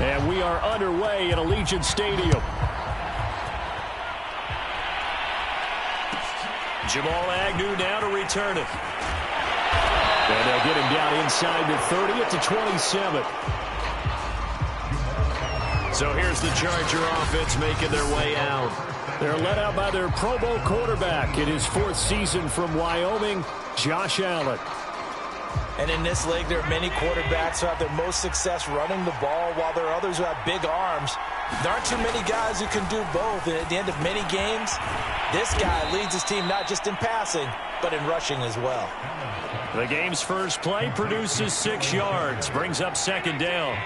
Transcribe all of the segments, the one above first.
And we are underway at Allegiant Stadium. Jamal Agnew now to return it. And they'll get him down inside the 30 at the 27. So here's the Charger offense making their way out. They're led out by their Pro Bowl quarterback in his 4th season from Wyoming, Josh Allen. And in this league, there are many quarterbacks who have their most success running the ball, while there are others who have big arms. There aren't too many guys who can do both. And at the end of many games, this guy leads his team not just in passing, but in rushing as well. The game's first play produces 6 yards, brings up 2nd down.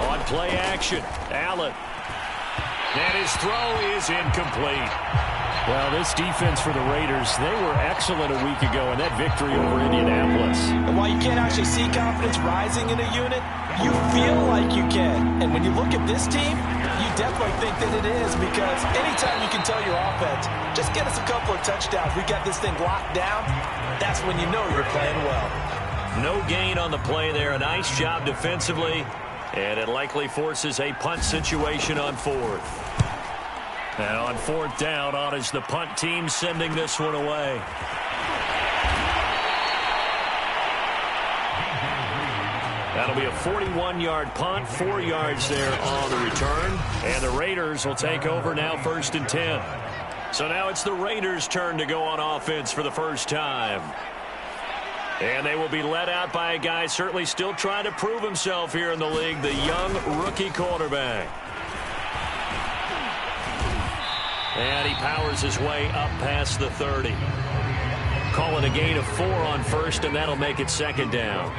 On play action, Allen. And his throw is incomplete. Well, this defense for the Raiders, they were excellent a week ago in that victory over Indianapolis. And while you can't actually see confidence rising in a unit, you feel like you can. And when you look at this team, you definitely think that it is, because anytime you can tell your offense, just get us a couple of touchdowns, we got this thing locked down, that's when you know you're playing well. No gain on the play there. A nice job defensively. And it likely forces a punt situation on 4th. And on 4th down, on is the punt team sending this one away. That'll be a 41-yard punt, 4 yards there on the return. And the Raiders will take over now 1st and 10. So now it's the Raiders' turn to go on offense for the first time. And they will be led out by a guy certainly still trying to prove himself here in the league, the young rookie quarterback. And he powers his way up past the 30. Call it a gain of 4 on 1st, and that'll make it 2nd down.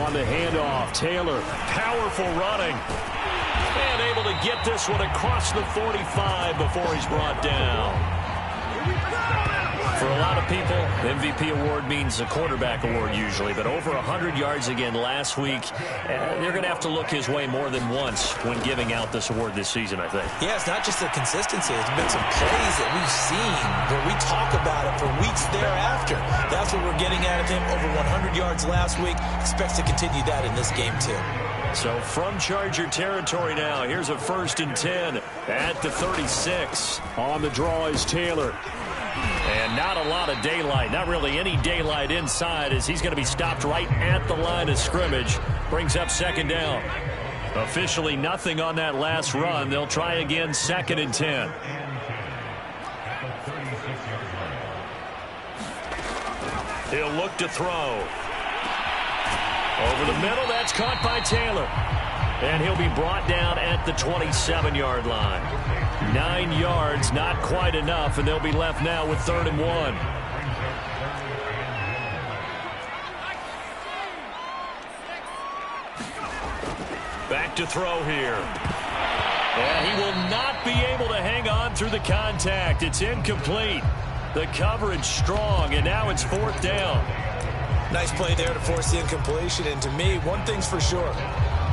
On the handoff, Taylor, powerful running. And able to get this one across the 45 before he's brought down. For a lot of people, the MVP award means a quarterback award usually, but over 100 yards again last week, they're going to have to look his way more than once when giving out this award this season, I think. Yeah, it's not just the consistency. It's been some plays that we've seen where we talk about it for weeks thereafter. That's what we're getting out of him. Over 100 yards last week. Expects to continue that in this game, too. So from Charger territory now, here's a 1st and 10 at the 36. On the draw is Taylor. And not a lot of daylight, not really any daylight inside, as he's going to be stopped right at the line of scrimmage. Brings up 2nd down. Officially nothing on that last run. They'll try again 2nd and 10. He'll look to throw. Over the middle, that's caught by Taylor. And he'll be brought down at the 27-yard line. 9 yards, not quite enough, and they'll be left now with 3rd and 1. Back to throw here. And he will not be able to hang on through the contact. It's incomplete. The coverage strong, and now it's 4th down. Nice play there to force the incompletion. And to me, one thing's for sure.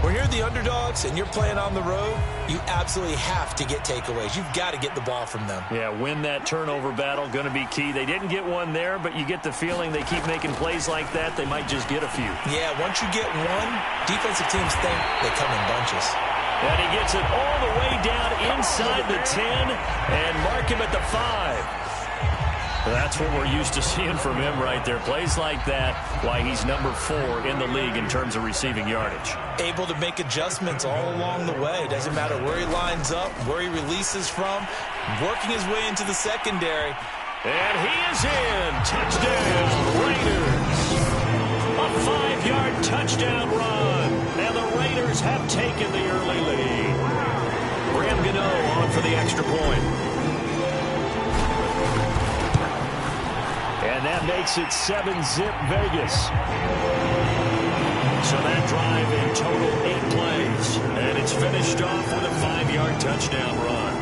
When you're the underdogs and you're playing on the road, you absolutely have to get takeaways. You've got to get the ball from them. Yeah, win that turnover battle, going to be key. They didn't get one there, but you get the feeling they keep making plays like that, they might just get a few. Yeah, once you get one, defensive teams think they come in bunches. And he gets it all the way down inside the 10 and mark him at the 5. That's what we're used to seeing from him right there. Plays like that, why he's number 4 in the league in terms of receiving yardage. Able to make adjustments all along the way. Doesn't matter where he lines up, where he releases from, working his way into the secondary. And he is in. Touchdown, Raiders. A 5-yard touchdown run. And the Raiders have taken the early lead. Graham Gano on for the extra point. And that makes it 7-zip Vegas. So that drive in total 8 plays. And it's finished off with a 5-yard touchdown run.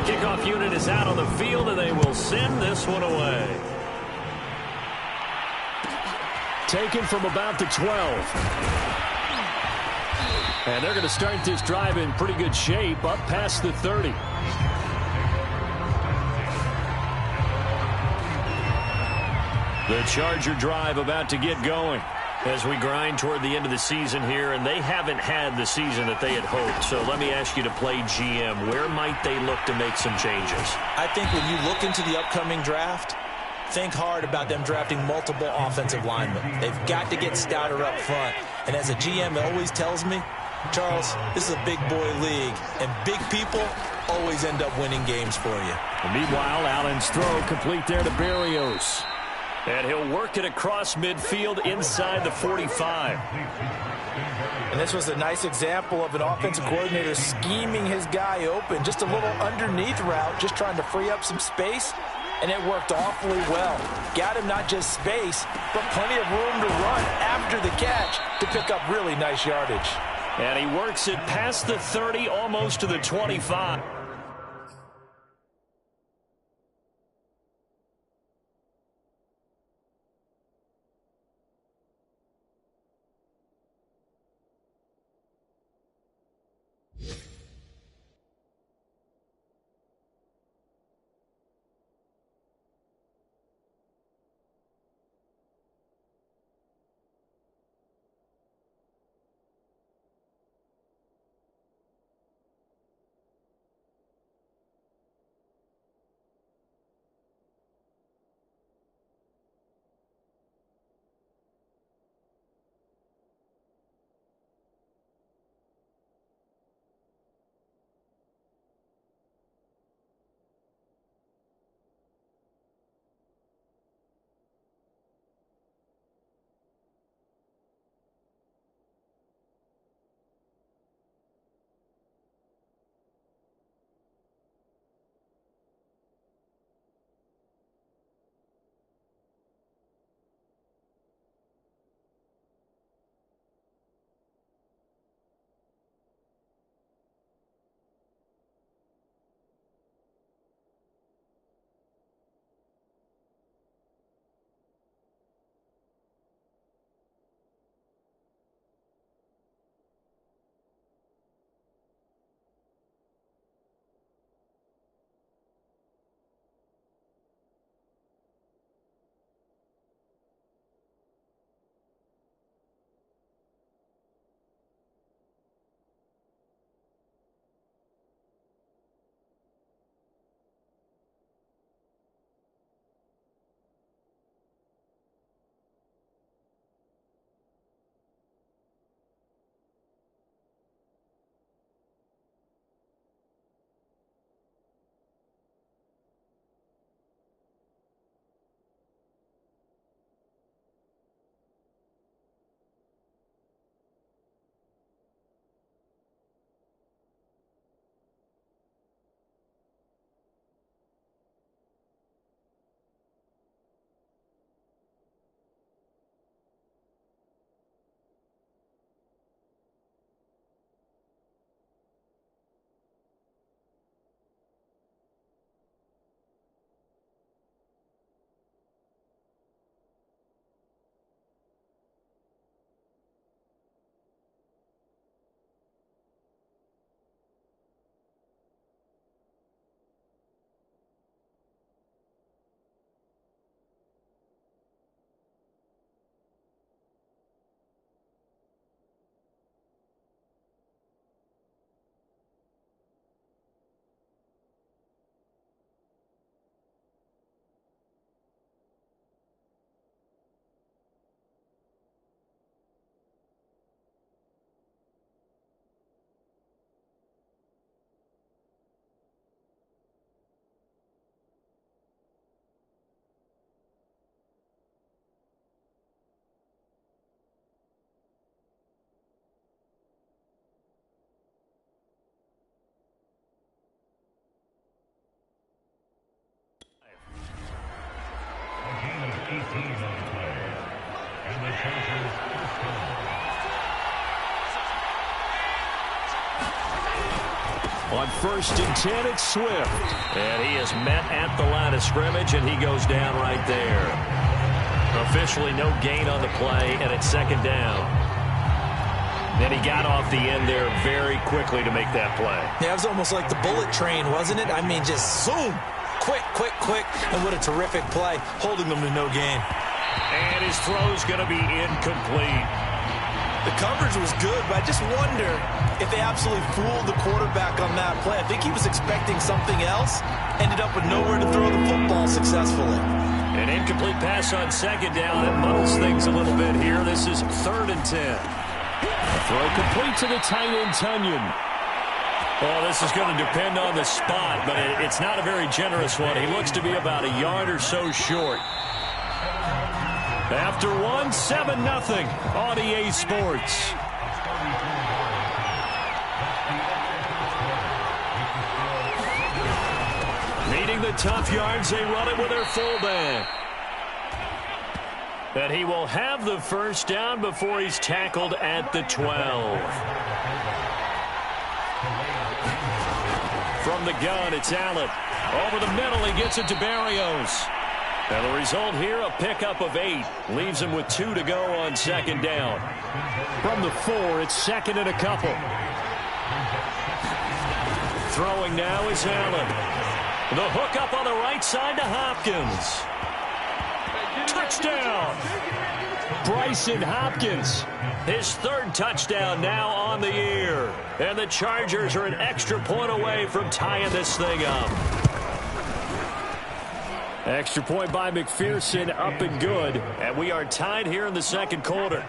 kickoff unit is out on the field, and they will send this one away. Taken from about the 12. And they're going to start this drive in pretty good shape, up past the 30. The Charger drive about to get going as we grind toward the end of the season here, and they haven't had the season that they had hoped. So let me ask you to play GM. Where might they look to make some changes? I think when you look into the upcoming draft, think hard about them drafting multiple offensive linemen. They've got to get stouter up front. And as a GM always tells me, Charles, this is a big boy league, and big people always end up winning games for you. And meanwhile, Allen's throw complete there to Berrios. And he'll work it across midfield inside the 45. And this was a nice example of an offensive coordinator scheming his guy open. Just a little underneath route, just trying to free up some space. And it worked awfully well. Got him not just space, but plenty of room to run after the catch to pick up really nice yardage. And he works it past the 30, almost to the 25. On 1st and 10, it's Swift. And he is met at the line of scrimmage, and he goes down right there. Officially no gain on the play, and it's 2nd down. Then he got off the end there very quickly to make that play. Yeah, it was almost like the bullet train, wasn't it? I mean, just zoom. Quick, quick, quick. And what a terrific play, holding them to no gain. And his throw's going to be incomplete. The coverage was good, but I just wonder if they absolutely fooled the quarterback on that play. I think he was expecting something else, ended up with nowhere to throw the football successfully. An incomplete pass on 2nd down. It muddles things a little bit here. This is 3rd and 10. Throw complete to the tight end, Tunyon. Well, this is going to depend on the spot, but it's not a very generous one. He looks to be about a yard or so short. After 7-0 on EA Sports. Needing the tough yards, they run it with their fullback. And he will have the 1st down before he's tackled at the 12. From the gun, it's Allen. Over the middle, he gets it to Barrios. And the result here, a pickup of 8. Leaves him with 2 to go on 2nd down. From the 4, it's 2nd and a couple. Throwing now is Allen. The hook up on the right side to Hopkins. Touchdown! Bryson Hopkins. His 3rd touchdown now on the year. And the Chargers are an extra point away from tying this thing up. Extra point by McPherson, up and good. And we are tied here in the 2nd quarter.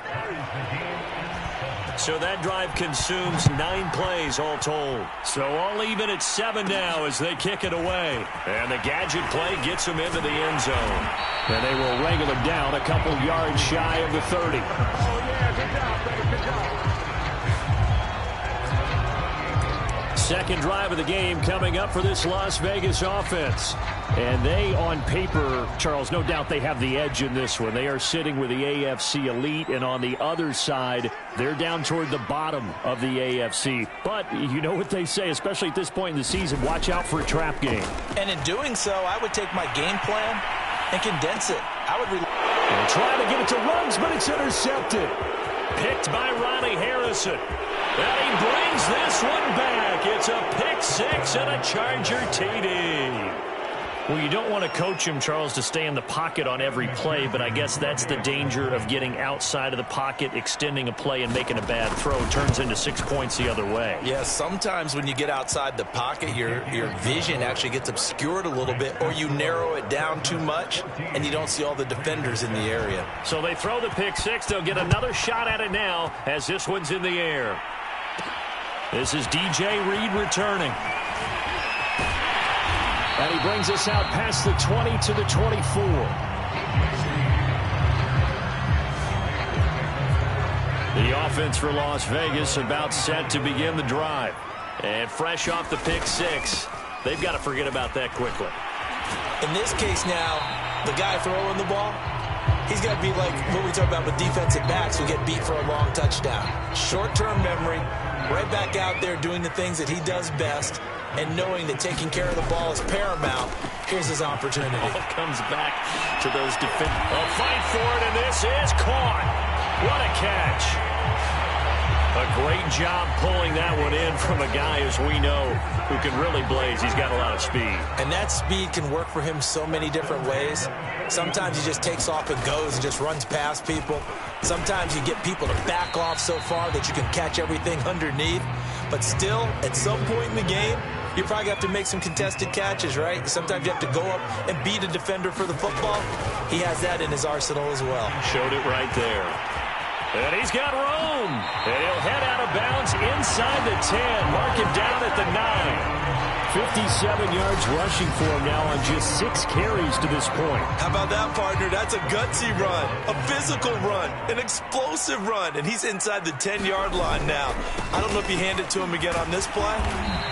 So that drive consumes 9 plays all told. So all even at 7 now as they kick it away. And the gadget play gets them into the end zone. And they will wrangle him down a couple yards shy of the 30. Second drive of the game coming up for this Las Vegas offense. And they, on paper, Charles, no doubt they have the edge in this one. They are sitting with the AFC elite, and on the other side, they're down toward the bottom of the AFC. But you know what they say, especially at this point in the season, watch out for a trap game. And in doing so, I would take my game plan and condense it. I would try to get it to Ruggs, but it's intercepted. Picked by Ronnie Harrison. And he brings this one back. It's a pick 6 and a Charger TD. Well, you don't want to coach him, Charles, to stay in the pocket on every play, but I guess that's the danger of getting outside of the pocket, extending a play, and making a bad throw. It turns into 6 points the other way. Yeah, sometimes when you get outside the pocket, your vision actually gets obscured a little bit, or you narrow it down too much, and you don't see all the defenders in the area. So they throw the pick 6. They'll get another shot at it now as this one's in the air. This is DJ Reed returning. And he brings us out past the 20 to the 24. The offense for Las Vegas about set to begin the drive. And fresh off the pick 6, they've got to forget about that quickly. In this case now, the guy throwing the ball, he's got to be like what we talk about with defensive backs who get beat for a long touchdown. Short-term memory, right back out there doing the things that he does best, and knowing that taking care of the ball is paramount. Here's his opportunity. Ball comes back to those defenders. A fight for it, and this is caught. What a catch. A great job pulling that one in from a guy, as we know, who can really blaze. He's got a lot of speed. And that speed can work for him so many different ways. Sometimes he just takes off and goes and just runs past people. Sometimes you get people to back off so far that you can catch everything underneath. But still, at some point in the game, you probably have to make some contested catches, right? Sometimes you have to go up and beat a defender for the football. He has that in his arsenal as well. Showed it right there. And he's got room. And he'll head out of bounds inside the 10. Mark him down at the 9. 57 yards rushing for him now on just 6 carries to this point. How about that, partner? That's a gutsy run, a physical run, an explosive run, and he's inside the 10-yard line now. I don't know if you hand it to him again on this play,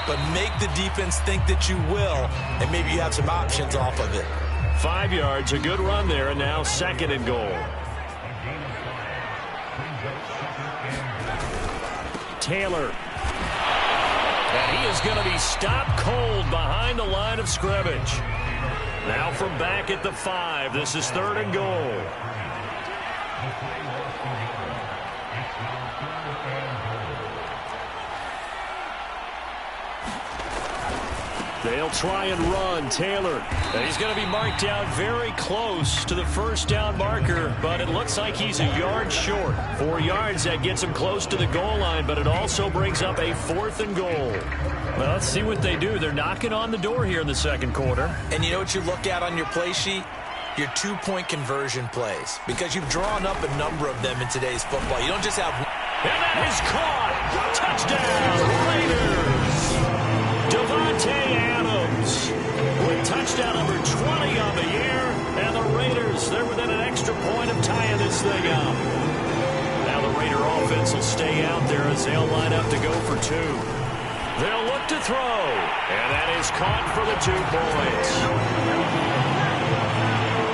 but make the defense think that you will, and maybe you have some options off of it. 5 yards, a good run there, and now 2nd and goal. Taylor. And he is going to be stopped cold behind the line of scrimmage. Now from back at the 5, this is 3rd and goal. They'll try and run. Taylor. And he's going to be marked down very close to the first down marker, but it looks like he's a yard short. 4 yards, that gets him close to the goal line, but it also brings up a 4th and goal. Well, let's see what they do. They're knocking on the door here in the second quarter. And you know what you look at on your play sheet? Your 2-point conversion plays, because you've drawn up a number of them in today's football. You don't just have... And that is caught. Touchdown, Raiders. Devontae Adams with touchdown number 20 on the year. And the Raiders, they're within an extra point of tying this thing up. Now the Raider offense will stay out there as they'll line up to go for 2. They'll look to throw. And that is caught for the 2 points.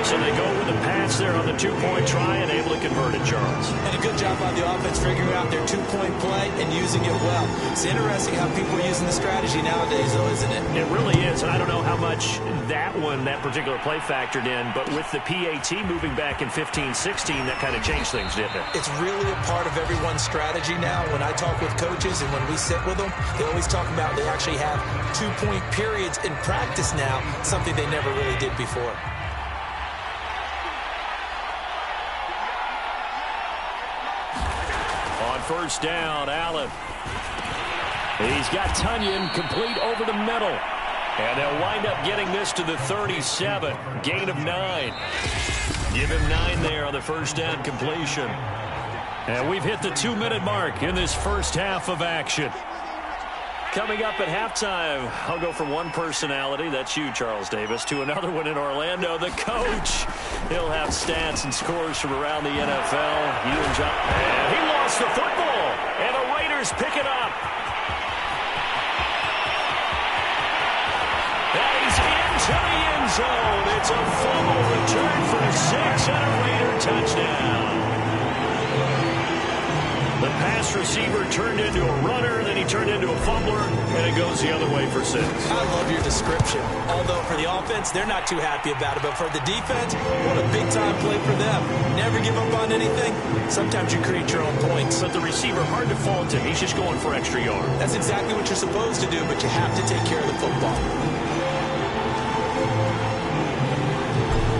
So they go with the pass there on the 2-point try and able to convert it, Charles. And a good job by the offense figuring out their 2-point play and using it well. It's interesting how people are using the strategy nowadays, though, isn't it? It really is, and I don't know how much that particular play factored in, but with the PAT moving back in 15-16, that kind of changed things, didn't it? It's really a part of everyone's strategy now. When I talk with coaches and when we sit with them, they always talk about they actually have 2-point periods in practice now, something they never really did before. First down, Allen. He's got Tunyon complete over the middle. And they'll wind up getting this to the 37. Gain of 9. Give him 9 there on the first down completion. And we've hit the 2-minute mark in this first half of action. Coming up at halftime, I'll go from one personality, that's you, Charles Davis, to another one in Orlando, the coach. He'll have stats and scores from around the NFL. And he lost the football, and the Raiders pick it up. And he's into the end zone. It's a fumble return for 6 and a Raider touchdown. The pass receiver turned into a runner, then he turned into a fumbler, and it goes the other way for 6. I love your description. Although for the offense, they're not too happy about it. But for the defense, what a big-time play for them. Never give up on anything. Sometimes you create your own points. But the receiver, hard to fault him. He's just going for extra yard. That's exactly what you're supposed to do, but you have to take care of the football.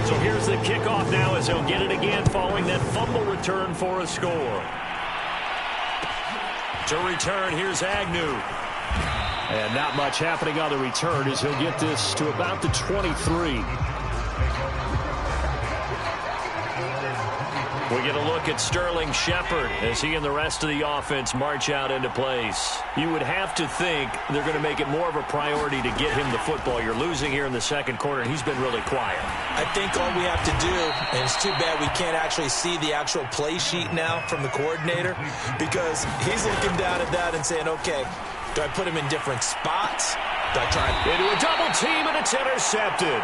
So here's the kickoff now as he'll get it again following that fumble return for a score. To return, here's Agnew. And not much happening on the return as he'll get this to about the 23. We get a look at Sterling Shepard as he and the rest of the offense march out into place. You would have to think they're going to make it more of a priority to get him the football. You're losing here in the second quarter, and he's been really quiet. I think all we have to do, and it's too bad we can't actually see the actual play sheet now from the coordinator, because he's looking down at that and saying, okay, do I put him in different spots? Do I try into a double team, and it's intercepted.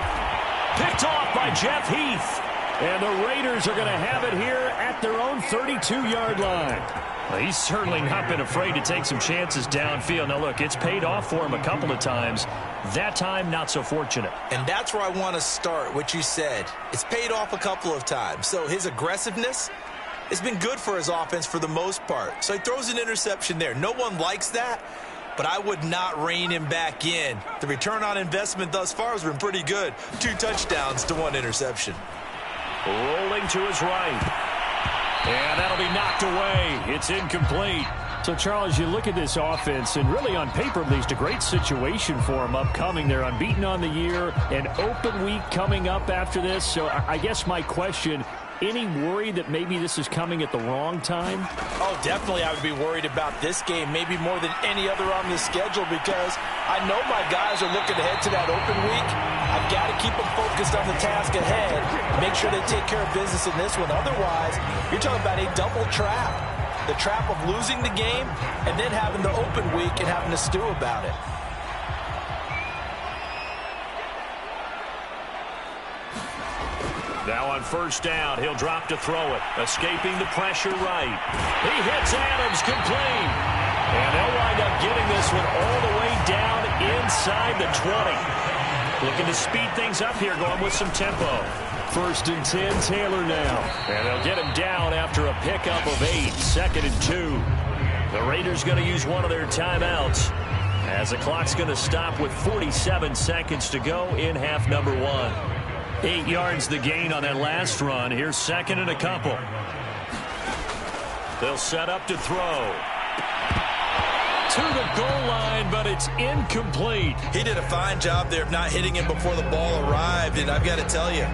Picked off by Jeff Heath. And the Raiders are going to have it here at their own 32-yard line. Well, he's certainly not been afraid to take some chances downfield. Now, look, it's paid off for him a couple of times. That time, not so fortunate. And that's where I want to start, what you said. It's paid off a couple of times. So his aggressiveness has been good for his offense for the most part. So he throws an interception there. No one likes that, but I would not rein him back in. The return on investment thus far has been pretty good. 2 touchdowns to 1 interception. Rolling to his right. And that'll be knocked away. It's incomplete. So, Charles, you look at this offense, and really on paper, at least, a great situation for them upcoming. They're unbeaten on the year, an open week coming up after this. So I guess my question, any worry that maybe this is coming at the wrong time? Oh, definitely I would be worried about this game, maybe more than any other on the schedule, because I know my guys are looking ahead to that open week. I've got to keep them focused on the task ahead, make sure they take care of business in this one. Otherwise, you're talking about a double trap. The trap of losing the game and then having the open week and having to stew about it. Now on first down, he'll drop to throw it. Escaping the pressure right. He hits Adams complete. And they'll wind up getting this one all the way inside the 20. Looking to speed things up here, going with some tempo. 1st and 10, Taylor now. And they'll get him down after a pickup of 8. 2nd and 2. The Raiders going to use one of their timeouts as the clock's going to stop with 47 seconds to go in half number 1. 8 yards the gain on that last run. Here's 2nd and a couple. They'll set up to throw. To the goal line, but it's incomplete. He did a fine job there of not hitting him before the ball arrived, and I've got to tell you,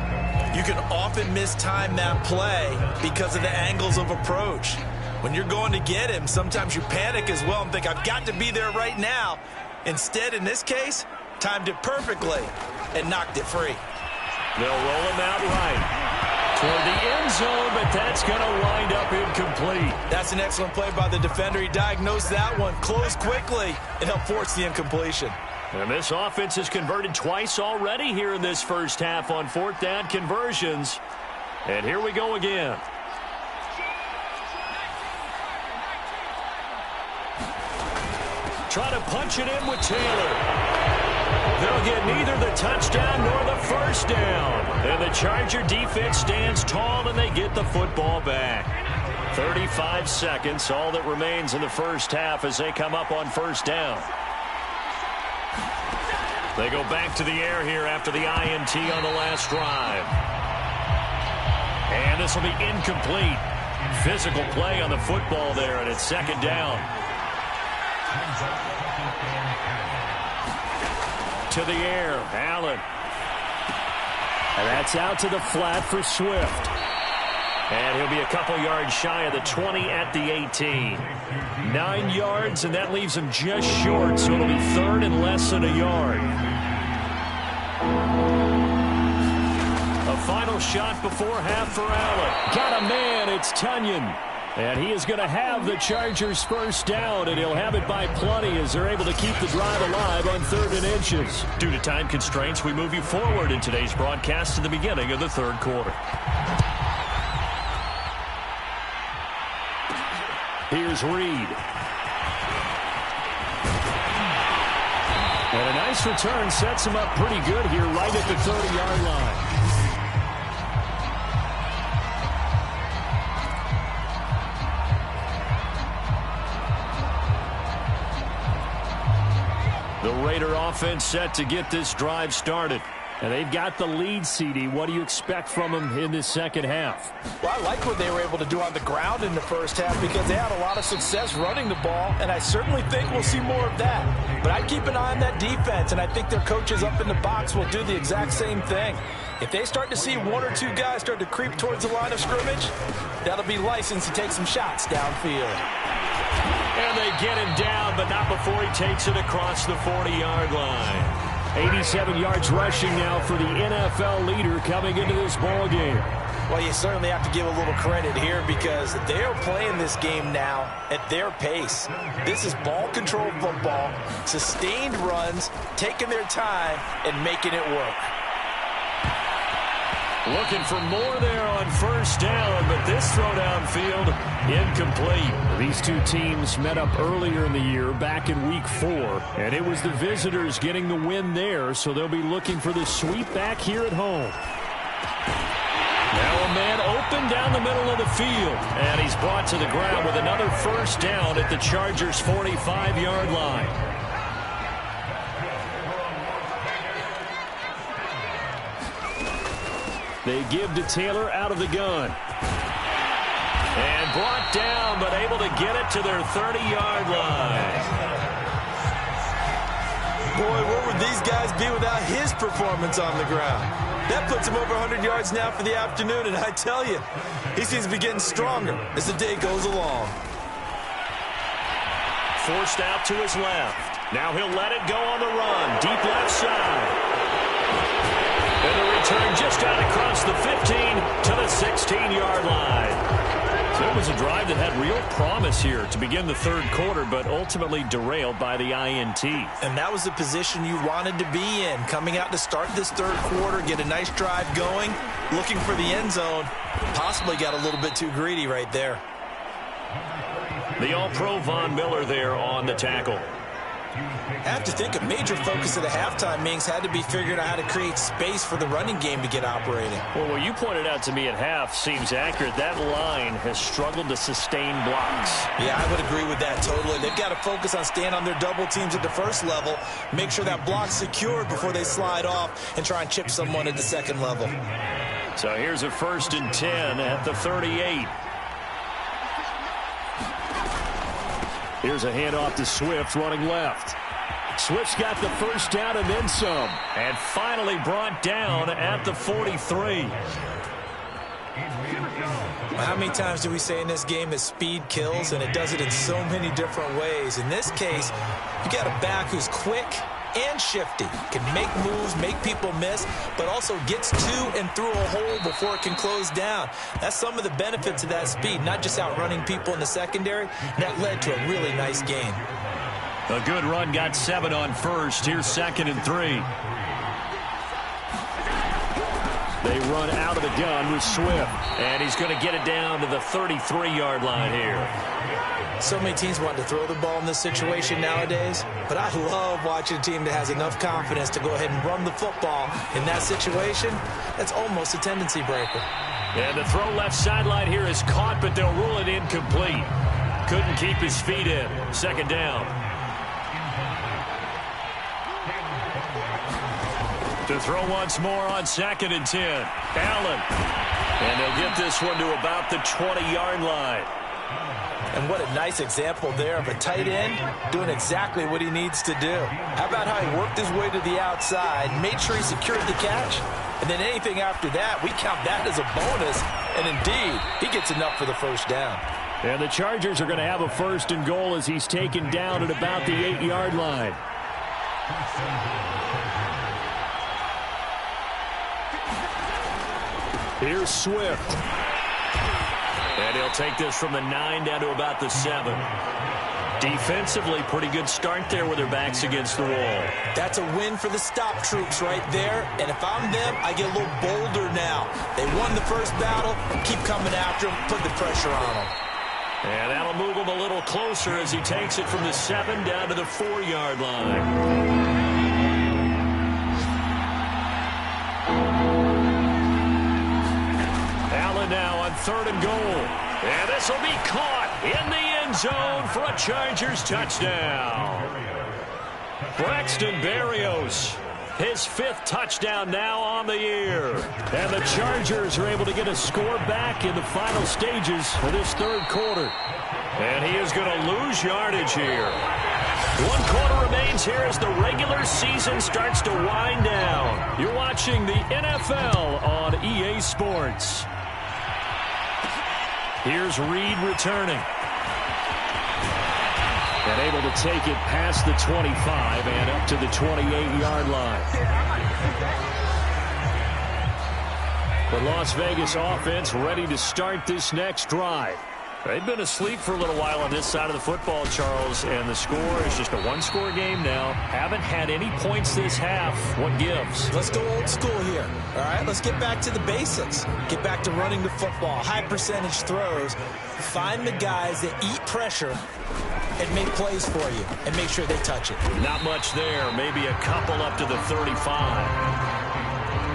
you can often mistime that play because of the angles of approach. When you're going to get him, sometimes you panic as well and think, I've got to be there right now. Instead, in this case, timed it perfectly and knocked it free. They'll roll him out right toward the end zone, but that's going to wind up incomplete. That's an excellent play by the defender. He diagnosed that one, closed quickly, and helped force the incompletion. And this offense has converted twice already here in this first half on 4th down conversions. And here we go again. Try to punch it in with Taylor. They'll get neither the touchdown nor the first down. And the Charger defense stands tall, and they get the football back. 35 seconds, all that remains in the first half as they come up on 1st down. They go back to the air here after the INT on the last drive. And this will be incomplete. Physical play on the football there, and it's 2nd down. To the air, Allen. And that's out to the flat for Swift. And he'll be a couple yards shy of the 20 at the 18. 9 yards, and that leaves him just short, so it'll be 3rd and less than a yard. A final shot before half for Allen. Got a man, it's Tunyon. And he is going to have the Chargers' first down, and he'll have it by plenty as they're able to keep the drive alive on 3rd and inches. Due to time constraints, we move you forward in today's broadcast to the beginning of the 3rd quarter. Here's Reed. And a nice return sets him up pretty good here right at the 30-yard line. The Raider offense set to get this drive started. And they've got the lead, CD. What do you expect from them in this second half? Well, I like what they were able to do on the ground in the first half because they had a lot of success running the ball, and I certainly think we'll see more of that. But I'd keep an eye on that defense, and I think their coaches up in the box will do the exact same thing. If they start to see 1 or 2 guys start to creep towards the line of scrimmage, that'll be license to take some shots downfield. And they get him down, but not before he takes it across the 40-yard line. 87 yards rushing now for the NFL leader coming into this ball game. Well, you certainly have to give a little credit here because they are playing this game now at their pace. This is ball control football, sustained runs, taking their time, and making it work. Looking for more there on 1st down, but this throw downfield incomplete. These two teams met up earlier in the year back in week 4, and it was the visitors getting the win there, so they'll be looking for the sweep back here at home. Now a man open down the middle of the field, and he's brought to the ground with another 1st down at the Chargers' 45-yard line. They give to Taylor out of the gun. And brought down, but able to get it to their 30-yard line. Boy, where would these guys be without his performance on the ground? That puts him over 100 yards now for the afternoon, and I tell you, he seems to be getting stronger as the day goes along. Forced out to his left. Now he'll let it go on the run. Deep left side. And the return just out across the 15 to the 16-yard line. So it was a drive that had real promise here to begin the 3rd quarter, but ultimately derailed by the INT. And that was the position you wanted to be in, coming out to start this 3rd quarter, get a nice drive going, looking for the end zone. Possibly got a little bit too greedy right there. The All-Pro Von Miller there on the tackle. I have to think a major focus of the halftime innings had to be figuring out how to create space for the running game to get operating. Well, what you pointed out to me at half seems accurate. That line has struggled to sustain blocks. Yeah, I would agree with that totally. They've got to focus on staying on their double teams at the first level, make sure that block's secured before they slide off and try and chip someone at the second level. So here's a 1st and 10 at the 38. Here's a handoff to Swift running left. Swift's got the first down and then some. And finally brought down at the 43. How many times do we say in this game that speed kills, and it does it in so many different ways? In this case, you got a back who's quick and shifty, can make moves, make people miss, but also gets to and through a hole before it can close down. That's some of the benefits of that speed, not just outrunning people in the secondary. That led to a really nice gain. A good run got 7 on first. Here's 2nd and 3. They run out of the gun with Swift, and he's going to get it down to the 33-yard line here. So many teams want to throw the ball in this situation nowadays, but I love watching a team that has enough confidence to go ahead and run the football. In that situation, that's almost a tendency breaker. And the throw left sideline here is caught, but they'll rule it incomplete. Couldn't keep his feet in. 2nd down. To throw once more on 2nd and 10. Allen. And they'll get this one to about the 20-yard line. And what a nice example there of a tight end doing exactly what he needs to do. How about how he worked his way to the outside, made sure he secured the catch, and then anything after that, we count that as a bonus. And indeed, he gets enough for the first down. And the Chargers are going to have a 1st and goal as he's taken down at about the 8-yard line. Here's Swift. And he'll take this from the 9 down to about the 7. Defensively, pretty good start there with their backs against the wall. That's a win for the stop troops right there. And if I'm them, I get a little bolder now. They won the first battle. Keep coming after them. Put the pressure on them. And that'll move him a little closer as he takes it from the 7 down to the 4-yard line. Now on 3rd and goal. And this will be caught in the end zone for a Chargers touchdown. Braxton Berrios, his 5th touchdown now on the year. And the Chargers are able to get a score back in the final stages of this 3rd quarter. And he is going to lose yardage here. 1 quarter remains here as the regular season starts to wind down. You're watching the NFL on EA Sports. Here's Reed returning. And able to take it past the 25 and up to the 28-yard line. The Las Vegas offense ready to start this next drive. They've been asleep for a little while on this side of the football, Charles, and the score is just a 1-score game now. Haven't had any points this half. What gives? Let's go old school here. All right, let's get back to the basics. Get back to running the football, high percentage throws. Find the guys that eat pressure and make plays for you and make sure they touch it. Not much there. Maybe a couple up to the 35.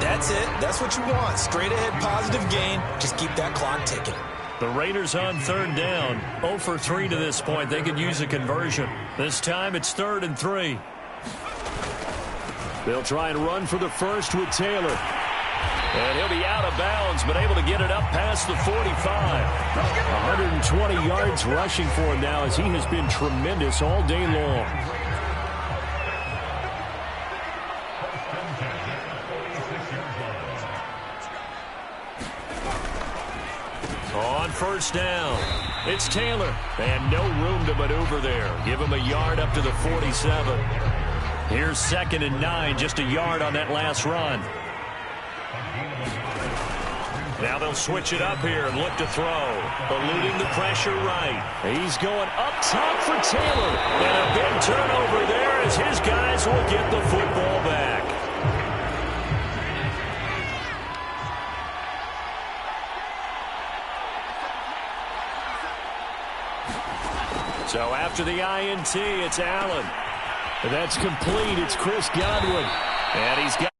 That's it. That's what you want. Straight ahead positive gain. Just keep that clock ticking. The Raiders on 3rd down. 0 for 3 to this point. They could use a conversion. This time it's 3rd and 3. They'll try and run for the first with Taylor. And he'll be out of bounds, but able to get it up past the 45. 120 yards rushing for him now as he has been tremendous all day long. On 1st down, it's Taylor, and no room to maneuver there. Give him a yard up to the 47. Here's 2nd and 9, just a yard on that last run. Now they'll switch it up here and look to throw. Eluding the pressure right. He's going up top for Taylor. And a big turnover there as his guys will get the football back. So after the INT, it's Allen. That's complete. It's Chris Godwin. And he's got